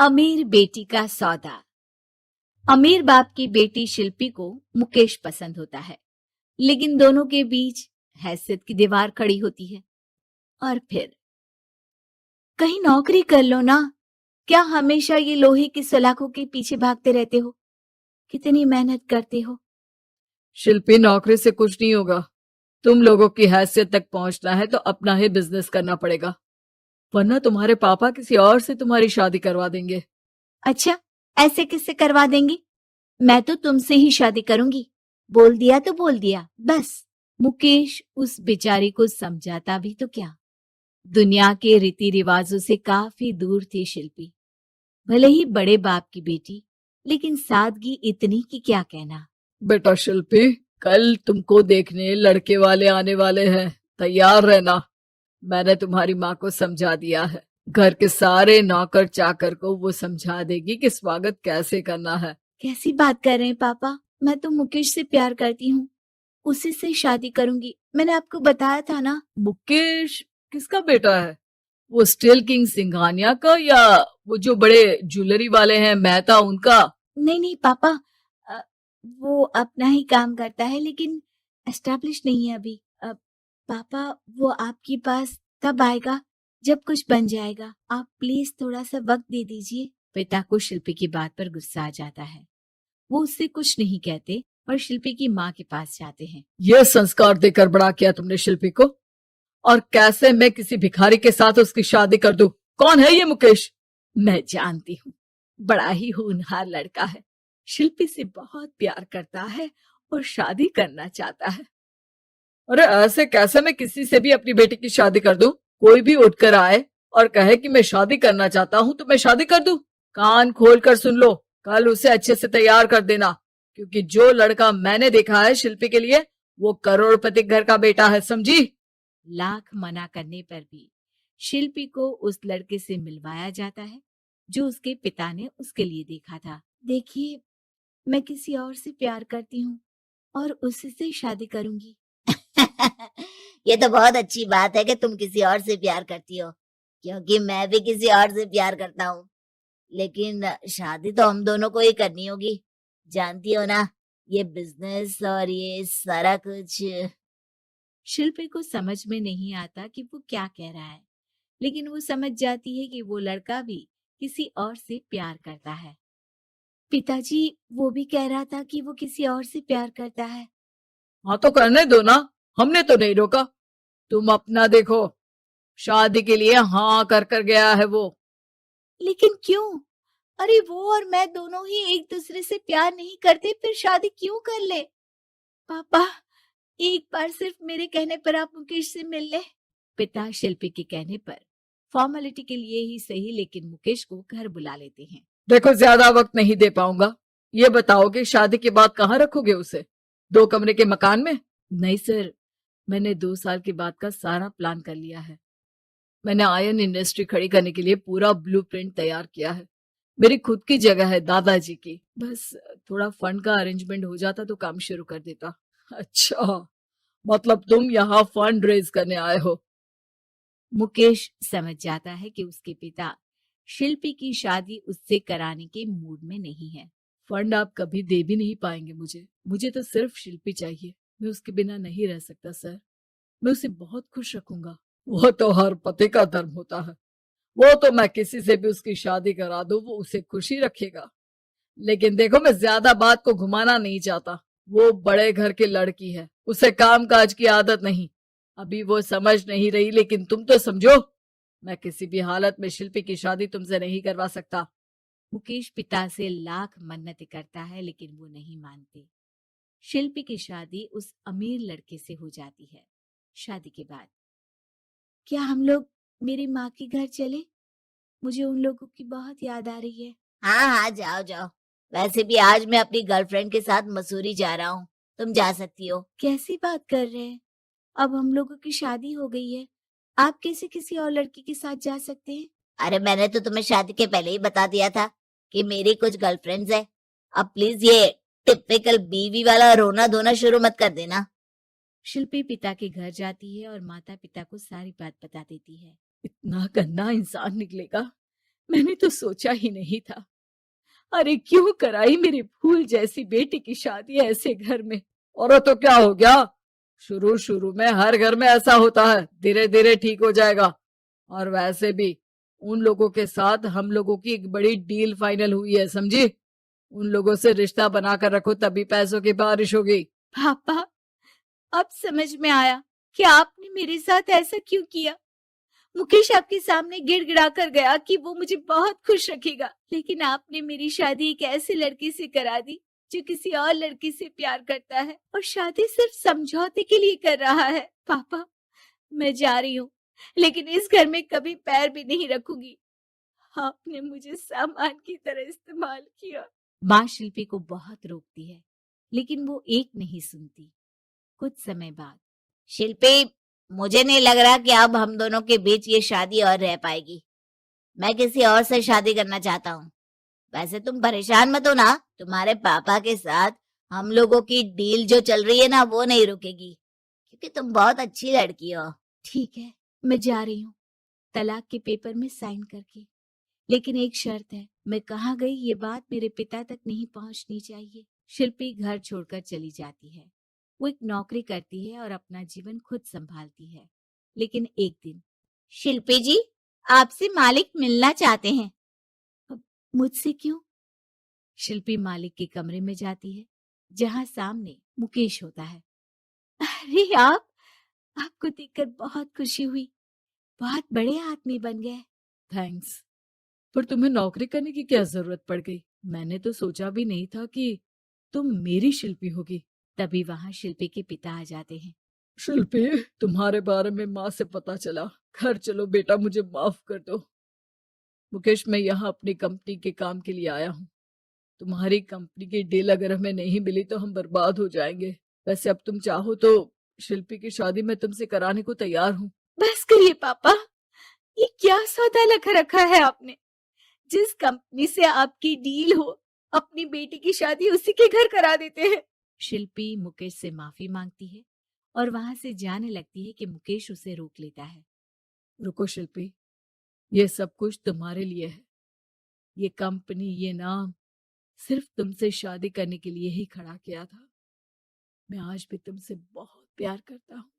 अमीर बेटी का सौदा। अमीर बाप की बेटी शिल्पी को मुकेश पसंद होता है, लेकिन दोनों के बीच हैसियत की दीवार खड़ी होती है। और फिर कहीं नौकरी कर लो ना, क्या हमेशा ये लोहे की सलाखों के पीछे भागते रहते हो? कितनी मेहनत करते हो। शिल्पी, नौकरी से कुछ नहीं होगा। तुम लोगों की हैसियत तक पहुंचना है तो अपना ही बिजनेस करना पड़ेगा, वरना तुम्हारे पापा किसी और से तुम्हारी शादी करवा देंगे। अच्छा, ऐसे किससे करवा देंगी? मैं तो तुमसे ही शादी करूंगी। बोल दिया तो बोल दिया, बस। मुकेश उस बेचारी को समझाता भी तो क्या। दुनिया के रीति रिवाजों से काफी दूर थी शिल्पी। भले ही बड़े बाप की बेटी, लेकिन सादगी इतनी कि क्या कहना। बेटा शिल्पी, कल तुमको देखने लड़के वाले आने वाले हैं, तैयार रहना। मैंने तुम्हारी माँ को समझा दिया है। घर के सारे नौकर चाकर को वो समझा देगी कि स्वागत कैसे करना है। कैसी बात कर रहे हैं पापा? मैं तो मुकेश से प्यार करती हूँ, उसी से शादी करूंगी। मैंने आपको बताया था ना। मुकेश किसका बेटा है? वो स्टील किंग सिंघानिया का, या वो जो बड़े ज्वेलरी वाले हैं मेहता, उनका? नहीं नहीं पापा, वो अपना ही काम करता है, लेकिन एस्टेब्लिश नहीं है अभी। पापा, वो आपके पास तब आएगा जब कुछ बन जाएगा। आप प्लीज थोड़ा सा वक्त दे दीजिए। पिता को शिल्पी की बात पर गुस्सा आ जाता है। वो उससे कुछ नहीं कहते और शिल्पी की माँ के पास जाते हैं। ये संस्कार देकर बड़ा किया तुमने शिल्पी को, और कैसे मैं किसी भिखारी के साथ उसकी शादी कर दूं? कौन है ये मुकेश? मैं जानती हूँ, बड़ा ही होनहार लड़का है। शिल्पी से बहुत प्यार करता है और शादी करना चाहता है। अरे ऐसे कैसे मैं किसी से भी अपनी बेटी की शादी कर दूं? कोई भी उठकर आए और कहे कि मैं शादी करना चाहता हूं तो मैं शादी कर दूं? कान खोल कर सुन लो, कल उसे अच्छे से तैयार कर देना, क्योंकि जो लड़का मैंने देखा है शिल्पी के लिए, वो करोड़पति घर का बेटा है, समझी? लाख मना करने पर भी शिल्पी को उस लड़के से मिलवाया जाता है जो उसके पिता ने उसके लिए देखा था। देखिए, मैं किसी और से प्यार करती हूँ और उसी से शादी करूंगी। ये तो बहुत अच्छी बात है कि तुम किसी और से प्यार करती हो, क्योंकि मैं भी किसी और से प्यार करता हूँ। लेकिन शादी तो हम दोनों को ही करनी होगी, जानती हो ना, ये बिजनेस और ये सारा कुछ। शिल्पी को समझ में नहीं आता कि वो क्या कह रहा है, लेकिन वो समझ जाती है कि वो लड़का भी किसी और से प्यार करता है। पिताजी, वो भी कह रहा था कि वो किसी और से प्यार करता है। हाँ तो करने दो ना, हमने तो नहीं रोका। तुम अपना देखो, शादी के लिए हाँ कर गया है वो। लेकिन क्यों? अरे वो और मैं दोनों ही एक दूसरे से प्यार नहीं करते, फिर शादी क्यों कर ले? पापा, एक बार सिर्फ मेरे कहने पर आप मुकेश से मिल ले। पिता शिल्पी के कहने पर फॉर्मेलिटी के लिए ही सही, लेकिन मुकेश को घर बुला लेते हैं। देखो, ज्यादा वक्त नहीं दे पाऊंगा। ये बताओ कि शादी के बाद कहाँ रखोगे उसे? 2 कमरे के मकान में? नहीं सर, मैंने 2 साल के बाद का सारा प्लान कर लिया है। मैंने आयरन इंडस्ट्री खड़ी करने के लिए पूरा ब्लूप्रिंट तैयार किया है। मेरी खुद की जगह है दादाजी की। बस थोड़ा फंड का अरेंजमेंट हो जाता तो काम शुरू कर देता। अच्छा, मतलब तुम यहाँ फंड रेज करने आए हो? मुकेश समझ जाता है कि उसके पिता शिल्पी की शादी उससे कराने के मूड में नहीं है। फंड आप कभी दे भी नहीं पाएंगे मुझे तो सिर्फ शिल्पी चाहिए। मैं उसके बिना नहीं रह सकता सर। मैं उसे बहुत खुश रखूंगा। वो तो हर पति का धर्म होता है। वो तो मैं किसी से भी उसकी शादी करा दूं, वो उसे खुशी रखेगा। लेकिन देखो, मैं ज्यादा बात को घुमाना नहीं चाहता। वो बड़े घर की लड़की है, उसे काम काज की आदत नहीं। अभी वो समझ नहीं रही, लेकिन तुम तो समझो। मैं किसी भी हालत में शिल्पी की शादी तुमसे नहीं करवा सकता। मुकेश पिता से लाख मन्नतें करता है, लेकिन वो नहीं मानते। शिल्पी की शादी उस अमीर लड़के से हो जाती है। शादी के बाद क्या हम लोग मेरी माँ के घर चले? मुझे उन लोगों की बहुत याद आ रही है। हाँ हाँ, जाओ जाओ। वैसे भी आज मैं अपनी गर्लफ्रेंड के साथ मसूरी जा रहा हूँ, तुम जा सकती हो। कैसी बात कर रहे हैं? अब हम लोगों की शादी हो गई है, आप कैसे किसी और लड़की के साथ जा सकते हैं? अरे मैंने तो तुम्हें शादी के पहले ही बता दिया था कि मेरी कुछ गर्लफ्रेंड्स है। अब प्लीज ये टिपिकल बीवी वाला रोना धोना शुरू मत कर देना। शिल्पी पिता के घर जाती है और माता पिता को सारी बात बता देती है। इतना गंदा इंसान निकलेगा, मैंने तो सोचा ही नहीं था। अरे क्यों कराई मेरी फूल जैसी बेटी की शादी ऐसे घर में। और तो क्या हो गया, शुरू शुरू में हर घर में ऐसा होता है, धीरे धीरे ठीक हो जाएगा। और वैसे भी उन लोगों के साथ हम लोगों की एक बड़ी डील फाइनल हुई है, समझी। उन लोगों से रिश्ता बनाकर रखो, तभी पैसों की बारिश होगी। पापा, अब समझ में आया कि आपने मेरे साथ ऐसा क्यों किया। मुकेश आपके सामने गिड़गिड़ा कर गया कि वो मुझे बहुत खुश रखेगा, लेकिन आपने मेरी शादी एक ऐसे लड़के से करा दी जो किसी और लड़की से प्यार करता है और शादी सिर्फ समझौते के लिए कर रहा है। पापा, मैं जा रही हूँ, लेकिन इस घर में कभी पैर भी नहीं रखूंगी। आपने मुझे सामान की तरह इस्तेमाल किया। माँ शिल्पी को बहुत रोकती है, लेकिन वो एक नहीं सुनती। कुछ समय बाद, शिल्पी, मुझे नहीं लग रहा कि अब हम दोनों के बीच ये शादी और रह पाएगी। मैं किसी और से शादी करना चाहता हूँ। वैसे तुम परेशान मत हो ना, तुम्हारे पापा के साथ हम लोगों की डील जो चल रही है ना, वो नहीं रुकेगी, क्योंकि तुम बहुत अच्छी लड़की हो। ठीक है, मैं जा रही हूँ, तलाक के पेपर में साइन करके। लेकिन एक शर्त है, मैं कहाँ गई ये बात मेरे पिता तक नहीं पहुंचनी चाहिए। शिल्पी घर छोड़कर चली जाती है। वो एक नौकरी करती है और अपना जीवन खुद संभालती है। लेकिन एक दिन, शिल्पी जी, आपसे मालिक मिलना चाहते हैं। अब मुझसे क्यों? शिल्पी मालिक के कमरे में जाती है, जहां सामने मुकेश होता है। अरे आप, आपको देखकर बहुत खुशी हुई, बहुत बड़े आदमी बन गए। थैंक्स, पर तुम्हें नौकरी करने की क्या जरूरत पड़ गई। मैंने तो सोचा भी नहीं था कि तुम मेरी शिल्पी होगी। तभी वहां शिल्पी के पिता आ जाते हैं। शिल्पी, तुम्हारे बारे में माँ से पता चला। घर चलो बेटा, मुझे माफ कर दो। मुकेश, मैं यहाँ अपनी कंपनी के काम के लिए आया हूँ। तुम्हारी कंपनी की डील अगर हमें नहीं मिली तो हम बर्बाद हो जाएंगे। वैसे अब तुम चाहो तो शिल्पी की शादी मैं तुमसे कराने को तैयार हूँ। बस करिए पापा, ये क्या सौदा लगा रखा है आपने। जिस कंपनी से आपकी डील हो, अपनी बेटी की शादी उसी के घर करा देते हैं। शिल्पी मुकेश से माफी मांगती है और वहां से जाने लगती है कि मुकेश उसे रोक लेता है। रुको शिल्पी, ये सब कुछ तुम्हारे लिए है। ये कंपनी, ये नाम सिर्फ तुमसे शादी करने के लिए ही खड़ा किया था। मैं आज भी तुमसे बहुत प्यार करता हूँ।